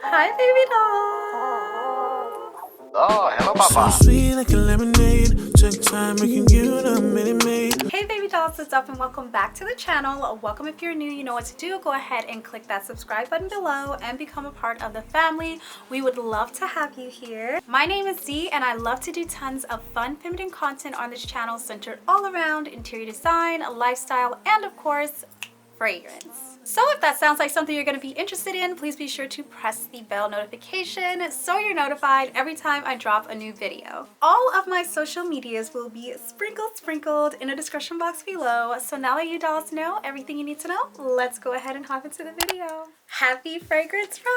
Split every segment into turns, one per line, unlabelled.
Hi, baby doll.
Oh, hello, Papa.
So sweet like a lemonade. Take time making you the Minute Maid.
Hey baby dolls, what's up and welcome back to the channel. Welcome if you're new, you know what to do. Go ahead and click that subscribe button below and become a part of the family. We would love to have you here. My name is Dee and I love to do tons of fun feminine content on this channel centered all around interior design, lifestyle, and of course, fragrance. So if that sounds like something you're going to be interested in, please be sure to press the bell notification so you're notified every time I drop a new video. All of my social medias will be sprinkled in the description box below. So now that you dolls know everything you need to know, let's go ahead and hop into the video. Happy Fragrance Friday!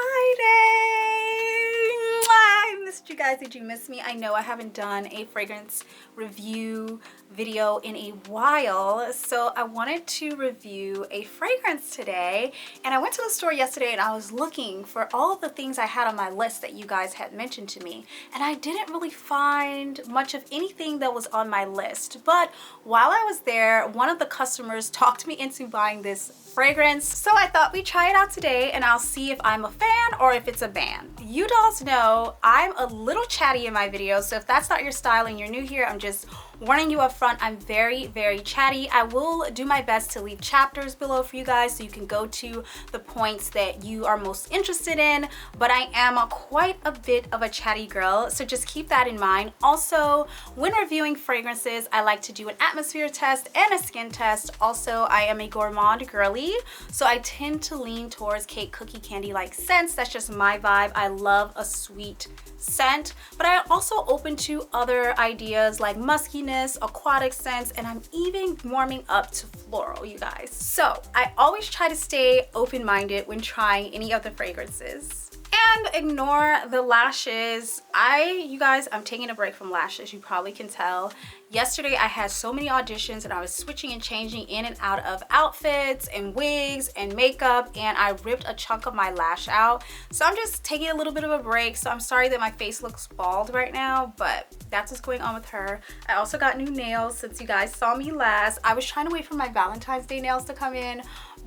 I missed you guys. Did you miss me? I know I haven't done a fragrance review video in a while, so I wanted to review a fragrance today. And I went to the store yesterday and I was looking for all of the things I had on my list that you guys had mentioned to me, and I didn't really find much of anything that was on my list. But while I was there, one of the customers talked me into buying this fragrance, so I thought we'd try it out today and I'll see if I'm a fan or if it's a ban. You dolls know I'm a little chatty in my videos, so if that's not your style and you're new here, I'm just warning you up front. I'm very chatty. I will do my best to leave chapters below for you guys so you can go to the points that you are most interested in, but I am quite a bit of a chatty girl, so just keep that in mind. Also, when reviewing fragrances, I like to do an atmosphere test and a skin test. Also, I am a gourmand girly, so I tend to lean towards cake, cookie, candy like scents. That's just my vibe. I love a sweet scent, but I'm also open to other ideas like muskiness, aquatic scents, and I'm even warming up to floral, you guys. So I always try to stay open-minded when trying any of the fragrances. And ignore the lashes. You guys, I'm taking a break from lashes, you probably can tell. Yesterday I had so many auditions and I was switching and changing in and out of outfits and wigs and makeup, and I ripped a chunk of my lash out. So I'm just taking a little bit of a break. So I'm sorry that my face looks bald right now, but that's what's going on with her. I also got new nails since you guys saw me last. I was trying to wait for my Valentine's Day nails to come in,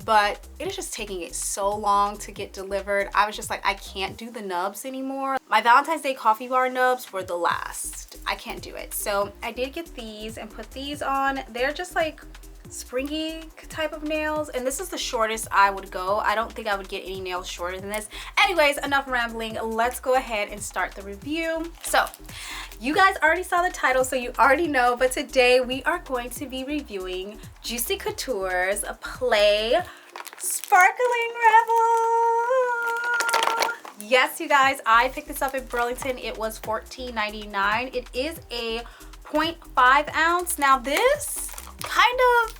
but it is just taking it so long to get delivered. I was just like, I can't do the nubs anymore. My Valentine's Day coffee bar nubs were the last. I can't do it. So I did get these and put these on. They're just like springy type of nails, and this is the shortest I would go. I don't think I would get any nails shorter than this. Anyways, enough rambling. Let's go ahead and start the review. So you guys already saw the title, so you already know, but today we are going to be reviewing Juicy Couture's Play Sparkling Rebel. Yes, you guys, I picked this up in Burlington. It was $14.99. It is a 0.5 ounce. Now this kind of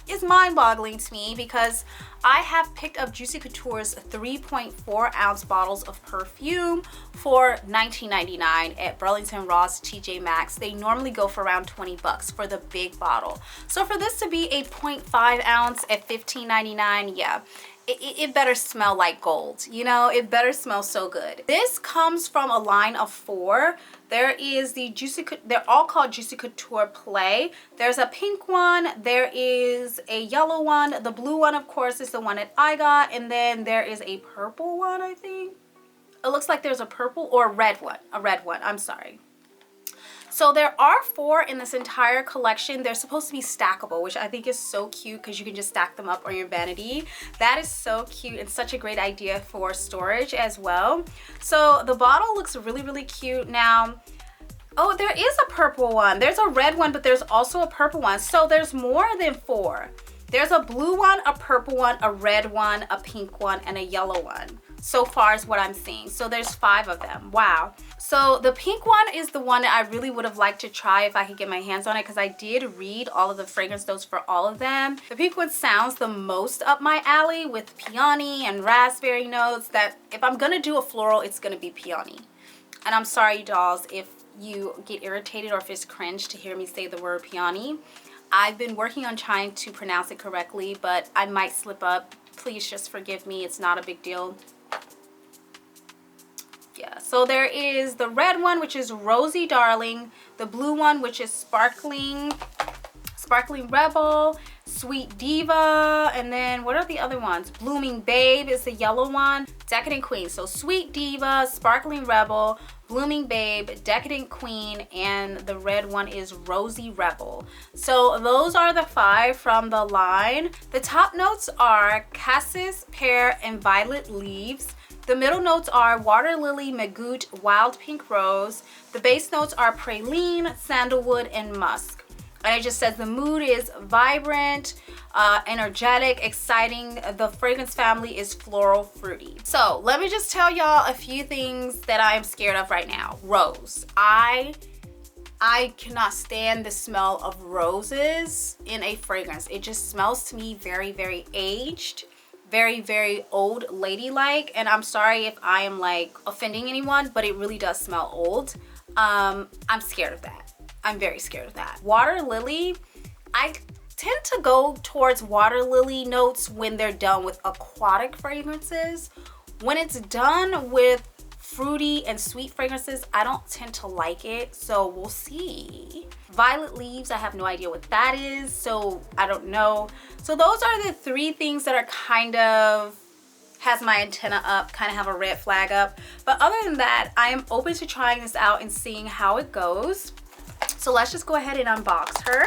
is mind-boggling to me because I have picked up Juicy Couture's 3.4 ounce bottles of perfume for $19.99 at Burlington, Ross, TJ Maxx. They normally go for around 20 bucks for the big bottle. So for this to be a 0.5 ounce at $15.99, yeah, it better smell like gold, you know. It better smell so good. This comes from a line of 4. There is the they're all called Juicy Couture Play. There's a pink one, there is a yellow one, the blue one of course is the one that I got, and then there is a purple one, I think. It looks like there's a purple or a red one, I'm sorry. So there are 4 in this entire collection. They're supposed to be stackable, which I think is so cute because you can just stack them up on your vanity. That is so cute and such a great idea for storage as well. So the bottle looks really cute. Now, oh, there is a purple one. There's a red one, but there's also a purple one. So there's more than 4. There's a blue one, a purple one, a red one, a pink one, and a yellow one. So far is what I'm seeing. So there's 5 of them. Wow. So the pink one is the one that I really would have liked to try if I could get my hands on it, because I did read all of the fragrance notes for all of them. The pink one sounds the most up my alley with peony and raspberry notes. That if I'm gonna do a floral, it's gonna be peony. And I'm sorry, dolls, if you get irritated or if it's cringe to hear me say the word peony. I've been working on trying to pronounce it correctly, but I might slip up. Please just forgive me. It's not a big deal. Yeah, so there is the red one, which is Rosy Darling, the blue one, which is Sparkling Rebel, Sweet Diva, and then what are the other ones? Blooming Babe is the yellow one. Decadent Queen. So Sweet Diva, Sparkling Rebel, Blooming Babe, Decadent Queen, and the red one is Rosy Rebel. So those are the 5 from the line. The top notes are Cassis, Pear, and Violet Leaves. The middle notes are Water Lily, Magout, Wild Pink Rose. The base notes are Praline, Sandalwood, and Musk. And it just says the mood is vibrant, energetic, exciting. The fragrance family is floral, fruity. So let me just tell y'all a few things that I am scared of right now. Rose. I cannot stand the smell of roses in a fragrance. It just smells to me very, very aged, very, very old ladylike. And I'm sorry if I am like offending anyone, but it really does smell old. I'm scared of that. I'm very scared of that. Water Lily, I tend to go towards water lily notes when they're done with aquatic fragrances. When it's done with fruity and sweet fragrances, I don't tend to like it, so we'll see. Violet Leaves, I have no idea what that is, so I don't know. So those are the 3 things that are kind of has my antenna up, kind of have a red flag up. But other than that, I am open to trying this out and seeing how it goes. So let's just go ahead and unbox her.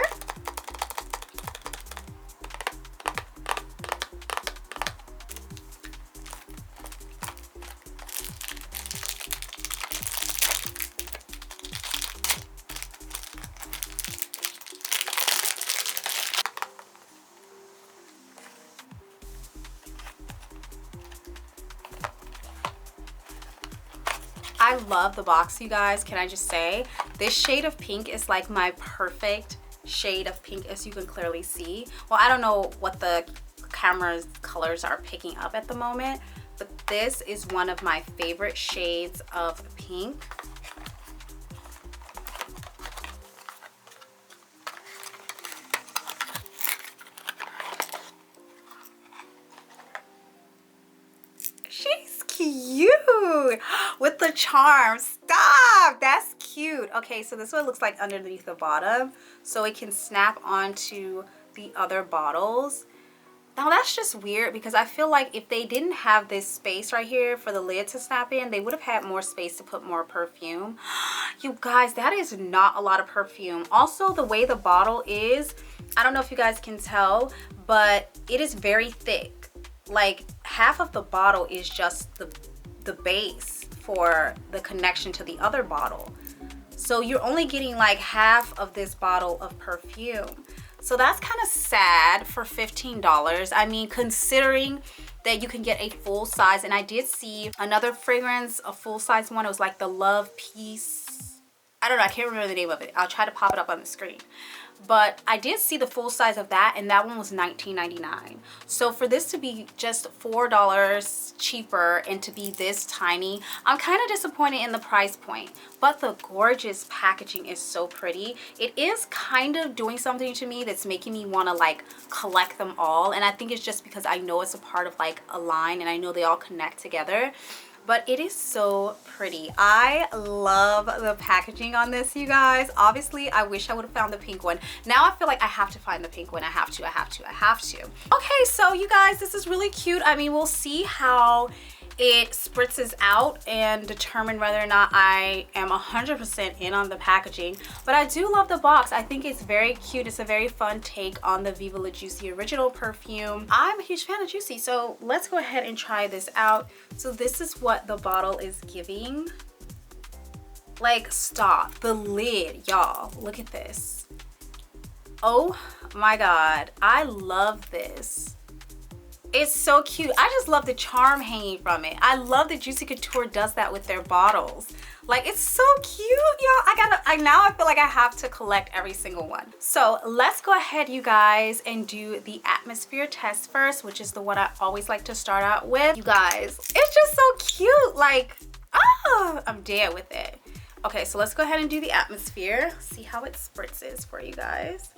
I love the box, you guys. Can I just say, this shade of pink is like my perfect shade of pink, as you can clearly see. Well, I don't know what the camera's colors are picking up at the moment, but this is one of my favorite shades of pink. She's cute with the charm. Stop, that's cute. Okay, so this is what it looks like underneath the bottom, so it can snap onto the other bottles. Now that's just weird, because I feel like if they didn't have this space right here for the lid to snap in, they would have had more space to put more perfume. You guys, that is not a lot of perfume. Also, the way the bottle is, I don't know if you guys can tell, but it is very thick. Like half of the bottle is just the base for the connection to the other bottle. So you're only getting like half of this bottle of perfume. So that's kind of sad for $15. I mean, considering that you can get a full size, and I did see another fragrance, a full size one. It was like the Love Peace. I don't know, I can't remember the name of it. I'll try to pop it up on the screen. But I did see the full size of that, and that one was $19.99. So for this to be just $4 cheaper and to be this tiny, I'm kind of disappointed in the price point. But the gorgeous packaging is so pretty. It is kind of doing something to me that's making me want to like collect them all. And I think it's just because I know it's a part of like a line, and I know they all connect together. But it is so pretty. I love the packaging on this, you guys. Obviously, I wish I would have found the pink one. Now I feel like I have to find the pink one. I have to. Okay, so you guys, this is really cute. I mean, we'll see how it spritzes out and determine whether or not I am 100% in on the packaging. But I do love the box. I think it's very cute. It's a very fun take on the Viva La Juicy original perfume. I'm a huge fan of Juicy, so let's go ahead and try this out. So this is what the bottle is giving. Like, stop. The lid, y'all. Look at this. Oh my God. I love this. It's so cute. I just love the charm hanging from it. I love that Juicy Couture does that with their bottles. Like, it's so cute, y'all. Now I feel like I have to collect every single one. So let's go ahead, you guys, and do the atmosphere test first, which is the one I always like to start out with. You guys, it's just so cute. Like, oh, I'm dead with it. Okay, so let's go ahead and do the atmosphere. See how it spritzes for you guys.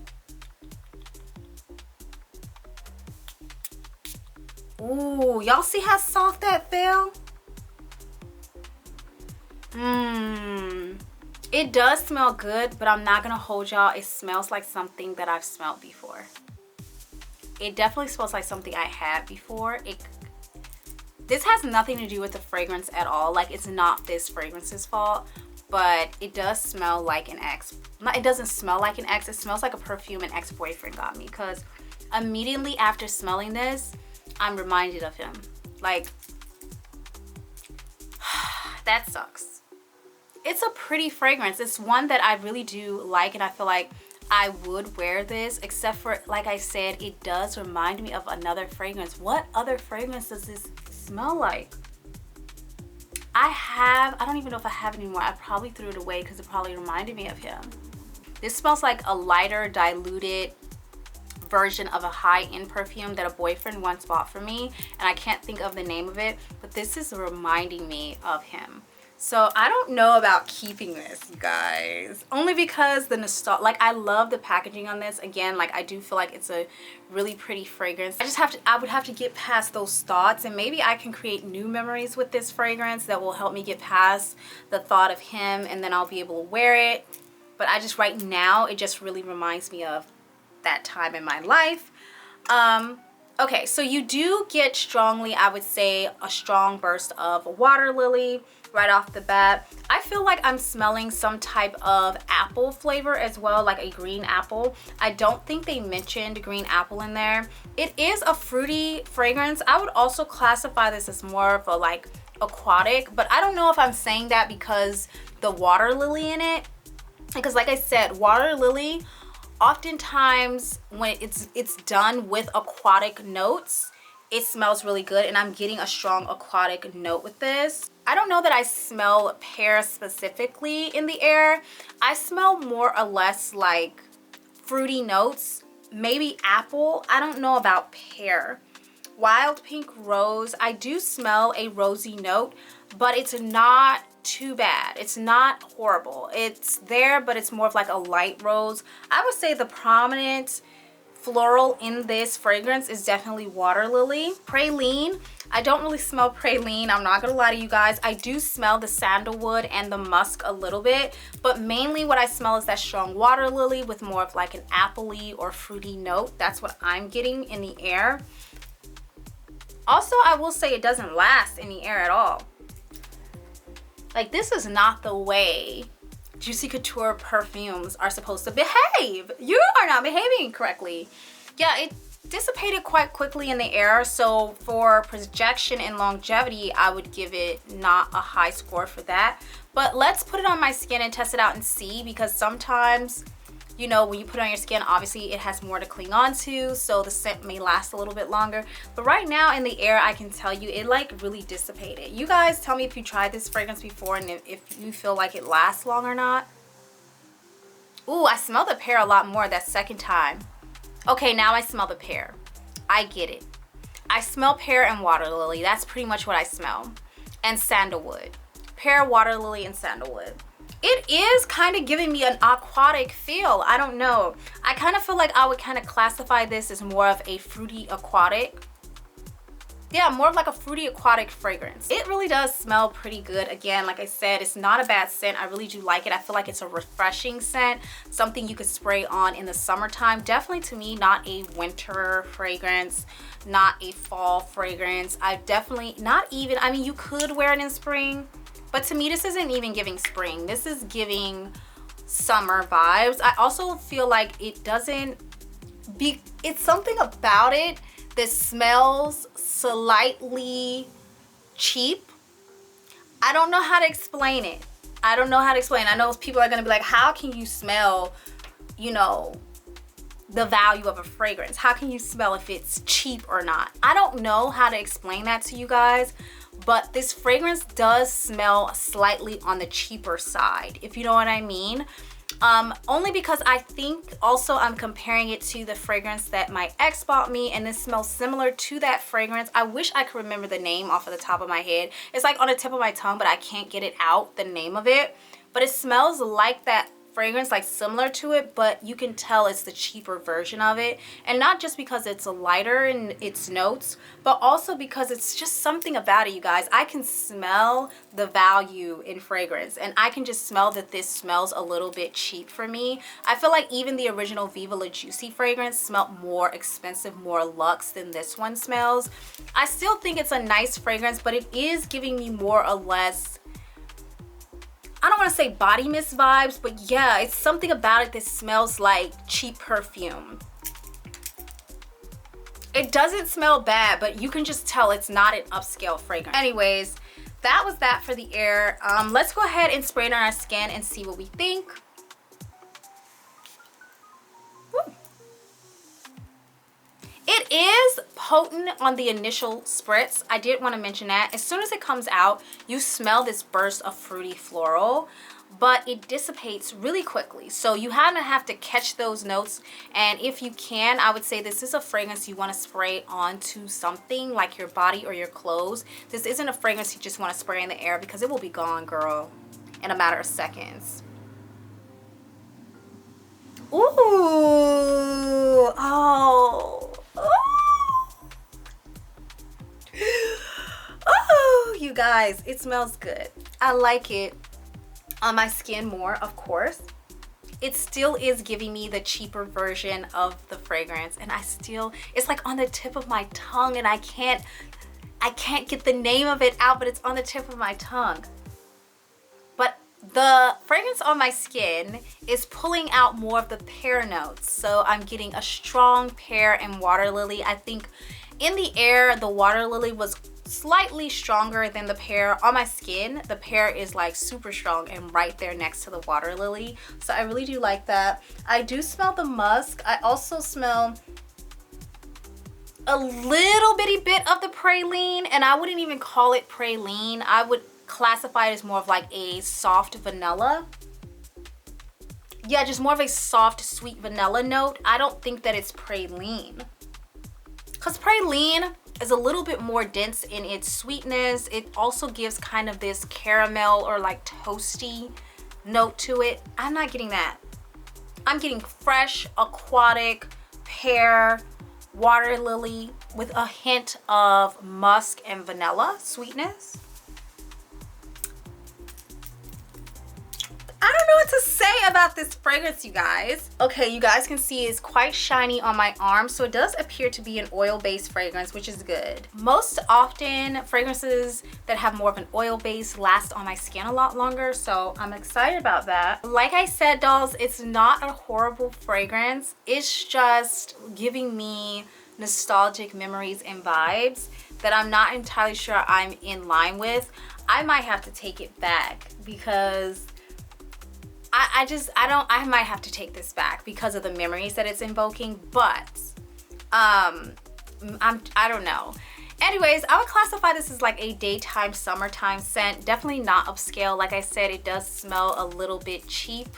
Ooh, y'all see how soft that felt? It does smell good, but I'm not gonna hold y'all. It smells like something that I've smelled before. it definitely smells like something I had before. This has nothing to do with the fragrance at all. Like, it's not this fragrance's fault, but it does smell like an ex. It doesn't smell like an ex. It smells like a perfume an ex-boyfriend got me, because immediately after smelling this, I'm reminded of him. Like, that sucks. It's a pretty fragrance. It's one that I really do like, and I feel like I would wear this, except for, like I said, it does remind me of another fragrance. What other fragrance does this smell like? I don't even know if I have it anymore. I probably threw it away because it probably reminded me of him. This smells like a lighter, diluted version of a high-end perfume that a boyfriend once bought for me, and I can't think of the name of it, but this is reminding me of him. So I don't know about keeping this, you guys, only because the nostalgia, like, I love the packaging on this. Again, like, I do feel like it's a really pretty fragrance. I would have to get past those thoughts, and maybe I can create new memories with this fragrance that will help me get past the thought of him, and then I'll be able to wear it. But right now, it just really reminds me of that time in my life. Okay, so you do get strongly, I would say, a strong burst of water lily right off the bat. I feel like I'm smelling some type of apple flavor as well, like a green apple. I don't think they mentioned green apple in there. It is a fruity fragrance. I would also classify this as more of a like aquatic, but I don't know if I'm saying that because the water lily in it. Because like I said, water lily, oftentimes when it's done with aquatic notes, it smells really good, and I'm getting a strong aquatic note with this. I don't know that I smell pear specifically in the air. I smell more or less like fruity notes, maybe apple. I don't know about pear. Wild Pink Rose, I do smell a rosy note, but it's not too bad. It's not horrible. It's there, but it's more of like a light rose. I would say the prominent floral in this fragrance is definitely water lily. Praline, I don't really smell praline. I'm not gonna lie to you guys. I do smell the sandalwood and the musk a little bit, but mainly what I smell is that strong water lily with more of like an appley or fruity note. That's what I'm getting in the air. Also, I will say it doesn't last in the air at all. Like, this is not the way Juicy Couture perfumes are supposed to behave. You are not behaving correctly. Yeah, it dissipated quite quickly in the air, so for projection and longevity, I would give it not a high score for that. But let's put it on my skin and test it out and see, because sometimes, you know, when you put it on your skin, obviously it has more to cling on to, so the scent may last a little bit longer. But right now in the air, I can tell you it like really dissipated. You guys tell me if you tried this fragrance before and if you feel like it lasts long or not. Ooh, I smell the pear a lot more that second time. Okay, now I smell the pear. I get it. I smell pear and water lily. That's pretty much what I smell. And sandalwood. Pear, water lily, and sandalwood. It is kind of giving me an aquatic feel. I don't know. I kind of feel like I would kind of classify this as more of a fruity aquatic. Yeah, more of like a fruity aquatic fragrance. It really does smell pretty good. Again, like I said, it's not a bad scent. I really do like it. I feel like it's a refreshing scent. Something you could spray on in the summertime. Definitely to me, not a winter fragrance, not a fall fragrance. I definitely, not even, I mean, you could wear it in spring. But to me, this isn't even giving spring. This is giving summer vibes. I also feel like it's something about it that smells slightly cheap. I don't know how to explain it. I don't know how to explain it. I know people are gonna be like, how can you smell, you know, the value of a fragrance? How can you smell if it's cheap or not? I don't know how to explain that to you guys. But this fragrance does smell slightly on the cheaper side, if you know what I mean. Only because I think also I'm comparing it to the fragrance that my ex bought me, and this smells similar to that fragrance. I wish I could remember the name off of the top of my head. It's like on the tip of my tongue, but I can't get it out, the name of it. But it smells like that fragrance like similar to it, but you can tell it's the cheaper version of it. And not just because it's lighter in its notes, but also because it's just something about it, you guys. I can smell the value in fragrance, and I can just smell that this smells a little bit cheap for me. I feel like even the original Viva La Juicy fragrance smelled more expensive, more luxe than this one smells. I still think it's a nice fragrance, but it is giving me more or less, I don't want to say body mist vibes, but yeah, it's something about it that smells like cheap perfume. It doesn't smell bad, but you can just tell it's not an upscale fragrance. Anyways, that was that for the air. Let's go ahead and spray it on our skin and see what we think. Woo. It is potent on the initial spritz. I did want to mention that. As soon as it comes out, you smell this burst of fruity floral, but it dissipates really quickly. So you kind of have to catch those notes. And if you can, I would say this is a fragrance you want to spray onto something like your body or your clothes. This isn't a fragrance you just want to spray in the air because it will be gone, girl, in a matter of seconds. Ooh, oh. Oh, you guys, it smells good. I like it on my skin more, of course. It still is giving me the cheaper version of the fragrance, and it's like on the tip of my tongue, and I can't get the name of it out, but it's on the tip of my tongue. But the fragrance on my skin is pulling out more of the pear notes. So I'm getting a strong pear and water lily. I think in the air, the water lily was slightly stronger than the pear. On my skin, the pear is like super strong and right there next to the water lily. So I really do like that. I do smell the musk. I also smell a little bitty bit of the praline, and I wouldn't even call it praline. I would classify it as more of like a soft vanilla. Yeah, just more of a soft, sweet vanilla note. I don't think that it's praline, because praline is a little bit more dense in its sweetness. It also gives kind of this caramel or like toasty note to it. I'm not getting that. I'm getting fresh, aquatic, pear, water lily with a hint of musk and vanilla sweetness. I don't know what to say about this fragrance, you guys. Okay, you guys can see it's quite shiny on my arm, so it does appear to be an oil-based fragrance, which is good. Most often, fragrances that have more of an oil base last on my skin a lot longer, so I'm excited about that. Like I said, dolls, it's not a horrible fragrance. It's just giving me nostalgic memories and vibes that I'm not entirely sure I'm in line with. I might have to take it back because I might have to take this back because of the memories that it's invoking, but I don't know. Anyways, I would classify this as like a daytime, summertime scent. Definitely not upscale. Like I said, it does smell a little bit cheap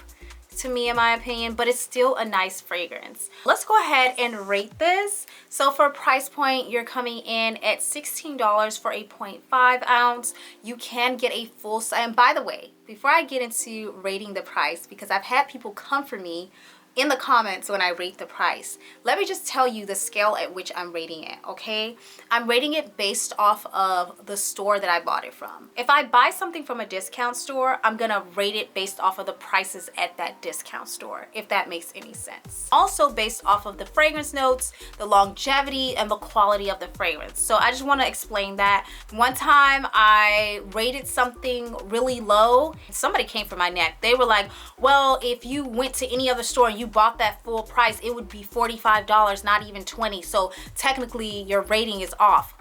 to me in my opinion, but it's still a nice fragrance. Let's go ahead and rate this. So for price point, you're coming in at $16 for a 0.5 ounce. You can get a full size. And by the way, before I get into rating the price, because I've had people come for me in the comments when I rate the price, let me just tell you the scale at which I'm rating it, okay? I'm rating it based off of the store that I bought it from. If I buy something from a discount store, I'm gonna rate it based off of the prices at that discount store, if that makes any sense. Also based off of the fragrance notes, the longevity, and the quality of the fragrance. So I just wanna explain that. One time I rated something really low. Somebody came for my neck. They were like, well, if you went to any other store and you bought that full price, it would be $45, not even $20. So technically your rating is off.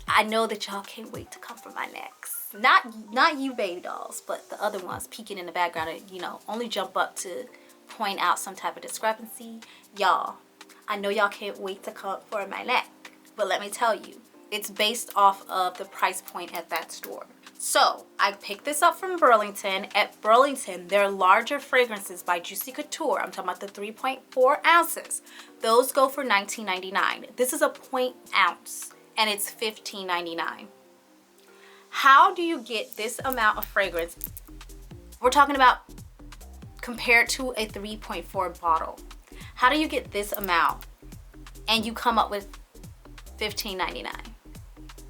I know that y'all can't wait to come for my necks. Not you baby dolls, but the other ones peeking in the background and, you know, only jump up to point out some type of discrepancy. Y'all, I know y'all can't wait to come for my neck, but let me tell you, it's based off of the price point at that store. So I picked this up from Burlington. At Burlington, their larger fragrances by Juicy Couture, I'm talking about the 3.4 ounces, those go for $19.99. This is a 0.5 ounce and it's $15.99. How do you get this amount of fragrance We're talking about compared to a 3.4 bottle. How do you get this amount and you come up with $15.99?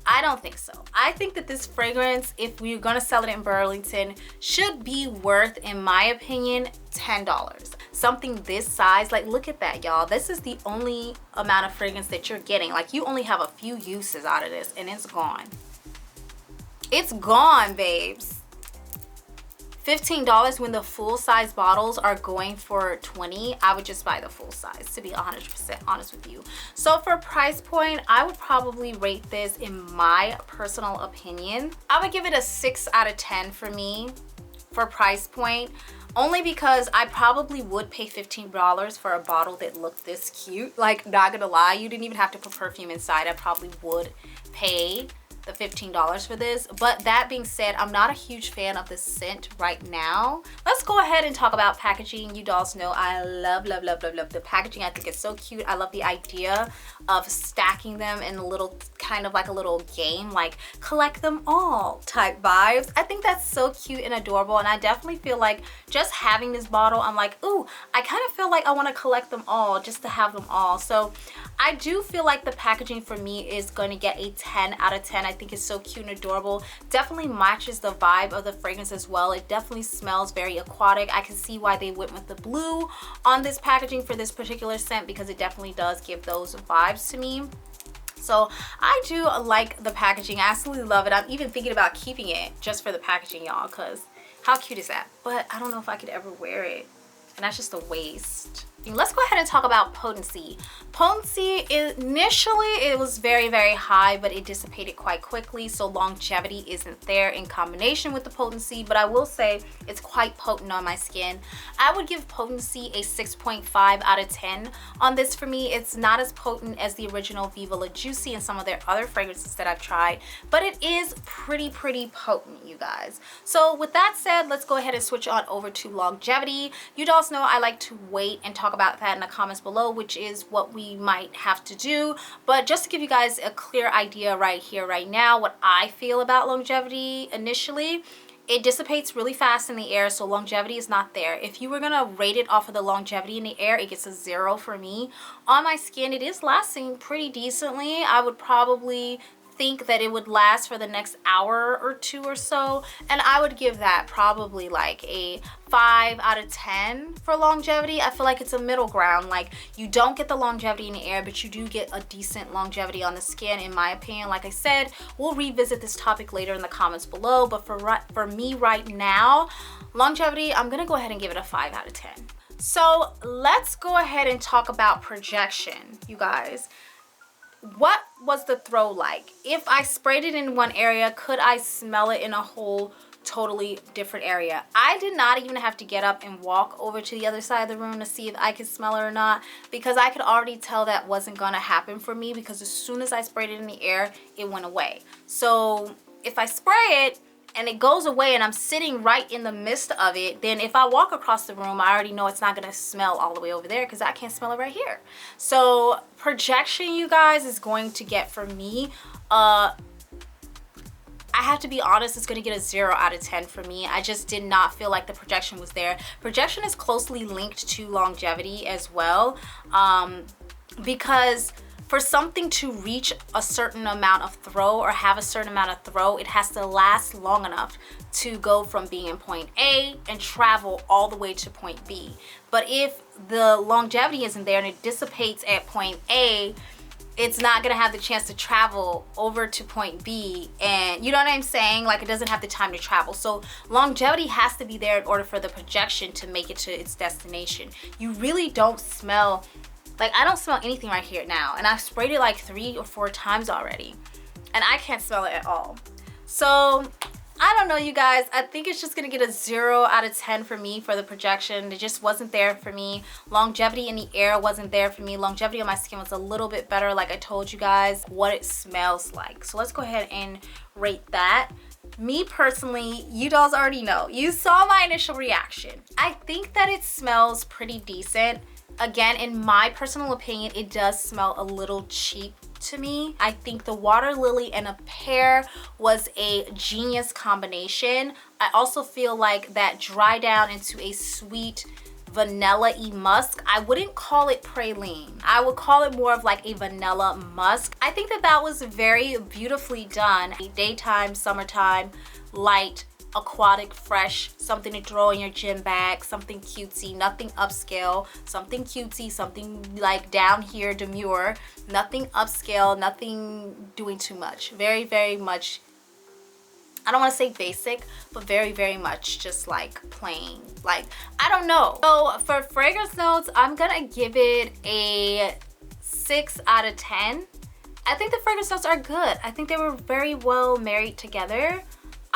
I don't think so. I think that this fragrance, if we're gonna sell it in Burlington, should be worth, in my opinion, $10. Something this size, like look at that, y'all. This is the only amount of fragrance that you're getting. Like you only have a few uses out of this and it's gone. It's gone, babes. $15 when the full size bottles are going for $20. I would just buy the full size, to be 100% honest with you. So for price point, I would probably rate this, in my personal opinion, I would give it a 6 out of 10 for me for price point. Only because I probably would pay $15 for a bottle that looked this cute. Like, not gonna lie, you didn't even have to put perfume inside. I probably would pay the $15 for this. But that being said, I'm not a huge fan of the scent right now. Let's go ahead and talk about packaging. You dolls know I love the packaging. I think it's so cute. I love the idea of stacking them in a little, kind of like a little game, like collect them all type vibes. I think that's so cute and adorable, and I definitely feel like just having this bottle, I'm like, ooh, I kind of feel like I want to collect them all just to have them all. So I do feel like the packaging for me is going to get a 10 out of 10. I think it's so cute and adorable. Definitely matches the vibe of the fragrance as well. It definitely smells very aquatic. I can see why they went with the blue on this packaging for this particular scent, because it definitely does give those vibes to me. So I do like the packaging. I absolutely love it. I'm even thinking about keeping it just for the packaging, y'all, because how cute is that? But I don't know if I could ever wear it, and that's just a waste. Let's go ahead and talk about potency. Potency, initially it was very high, but it dissipated quite quickly, so longevity isn't there in combination with the potency, but I will say it's quite potent on my skin. I would give potency a 6.5 out of 10 on this. For me, it's not as potent as the original Viva La Juicy and some of their other fragrances that I've tried, but it is pretty potent, you guys. So with that said, let's go ahead and switch on over to longevity. You dolls know I like to wait and talk about that in the comments below, which is what we might have to do. But just to give you guys a clear idea right here, right now, what I feel about longevity initially, it dissipates really fast in the air, so longevity is not there. If you were gonna rate it off of the longevity in the air, it gets a 0 for me. On my skin, it is lasting pretty decently. I would probably think that it would last for the next hour or two or so, and I would give that probably like a 5 out of 10 for longevity. I feel like it's a middle ground. Like, you don't get the longevity in the air, but you do get a decent longevity on the skin, in my opinion. Like I said, we'll revisit this topic later in the comments below, but for me right now, longevity, I'm gonna go ahead and give it a 5 out of 10. So let's go ahead and talk about projection, you guys. What was the throw like? If I sprayed it in one area, could I smell it in a whole totally different area? I did not even have to get up and walk over to the other side of the room to see if I could smell it or not, because I could already tell that wasn't gonna happen for me, because as soon as I sprayed it in the air, it went away. So if I spray it and it goes away and I'm sitting right in the midst of it, then if I walk across the room, I already know it's not gonna smell all the way over there, because I can't smell it right here. So projection, you guys, is going to get, for me, I have to be honest, it's gonna get a 0 out of 10 for me. I just did not feel like the projection was there. Projection is closely linked to longevity as well, because for something to reach a certain amount of throw or have a certain amount of throw, it has to last long enough to go from being in point A and travel all the way to point B. But if the longevity isn't there and it dissipates at point A, it's not gonna have the chance to travel over to point B, and you know what I'm saying? Like, it doesn't have the time to travel. So longevity has to be there in order for the projection to make it to its destination. You really don't smell, like, I don't smell anything right here now, and I've sprayed it like 3 or 4 times already, and I can't smell it at all. So I don't know, you guys. I think it's just gonna get a 0 out of 10 for me for the projection. It just wasn't there for me. Longevity in the air wasn't there for me. Longevity on my skin was a little bit better, like I told you guys what it smells like. So let's go ahead and rate that. Me personally, you dolls already know. You saw my initial reaction. I think that it smells pretty decent. Again, in my personal opinion, it does smell a little cheap to me. I think the water lily and a pear was a genius combination. I also feel like that dry down into a sweet vanilla-y musk. I wouldn't call it praline. I would call it more of like a vanilla musk. I think that that was very beautifully done. Daytime, summertime, light, aquatic, fresh, something to throw in your gym bag, something cutesy, nothing upscale, something cutesy, something like down here demure, nothing upscale, nothing doing too much. Very, very much, I don't want to say basic, but very, very much just like plain. Like, I don't know. So for fragrance notes, I'm gonna give it a 6 out of 10. I think the fragrance notes are good. I think they were very well married together.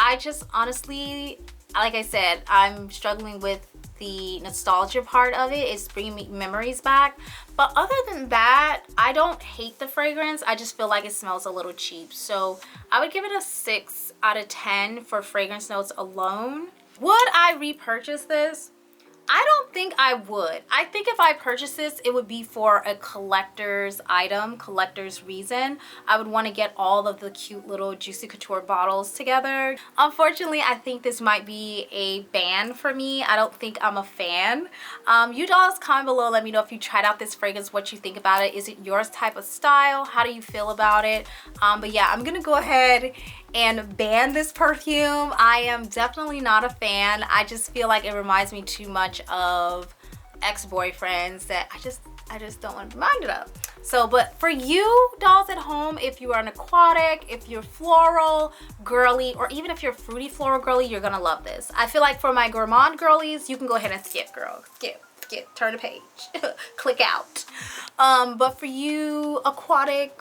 I just honestly, like I said, I'm struggling with the nostalgia part of it. It's bringing me memories back. But other than that, I don't hate the fragrance. I just feel like it smells a little cheap. So I would give it a 6 out of 10 for fragrance notes alone. Would I repurchase this? I don't think I would. I think if I purchased this, it would be for a collector's item, collector's reason. I would want to get all of the cute little Juicy Couture bottles together. Unfortunately, I think this might be a ban for me. I don't think I'm a fan. You dolls, comment below. Let me know if you tried out this fragrance, what you think about it. Is it your type of style? How do you feel about it? But yeah, I'm gonna go ahead and ban this perfume. I am definitely not a fan. I just feel like it reminds me too much of ex-boyfriends that I just don't want to be reminded of. So, but for you dolls at home, if you are an aquatic, if you're floral girly, or even if you're fruity floral girly, you're gonna love this. I feel like for my gourmand girlies, you can go ahead and skip, girl. Skip, turn the page, click out. But for you aquatic,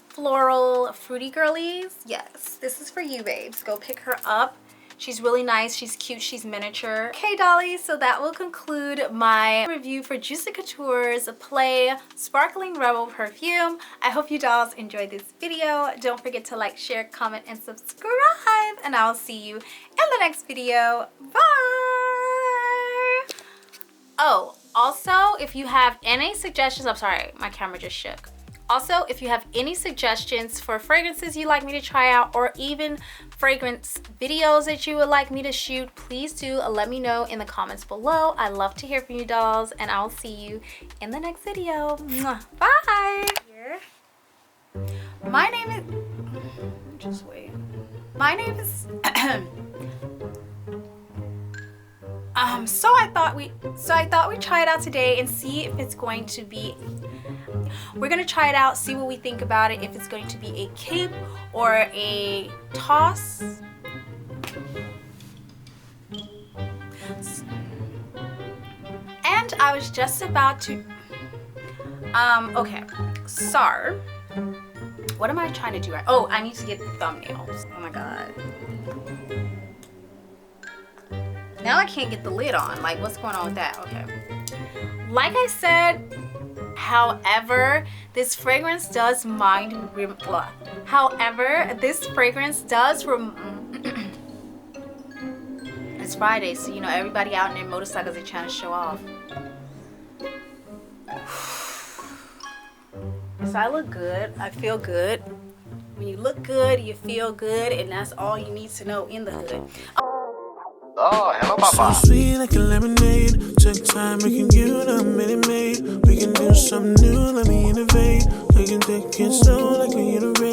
floral, fruity girlies, yes, this is for you, babes. Go pick her up. She's really nice, she's cute, she's miniature. Okay, dollies, so that will conclude my review for Juicy Couture's Play Sparkling Rebel Perfume. I hope you dolls enjoyed this video. Don't forget to like, share, comment, and subscribe, and I'll see you in the next video. Bye! Oh, also, if you have any suggestions, I'm sorry, my camera just shook. Also, if you have any suggestions for fragrances you'd like me to try out, or even fragrance videos that you would like me to shoot, please do let me know in the comments below. I love to hear from you dolls, and I'll see you in the next video. Mwah. Bye! My name is... Just wait. My name is... So I thought we'd try it out today and see if it's going to be... We're gonna try it out, see what we think about it, if it's going to be a cape or a toss. And I was just about to, okay, so, what am I trying to do right? Oh, I need to get the thumbnails. Oh my God. Now I can't get the lid on. Like, what's going on with that? Okay. Like I said, however, this fragrance does it's Friday, so you know everybody out in their motorcycles, they're trying to show off. So I look good, I feel good. When you look good, you feel good, and that's all you need to know in the hood.
Oh, hello, Papa.
So sweet like a lemonade. Take time, making you the Minute Maid. We can do something new, let me innovate. We can take it slow like we innovate.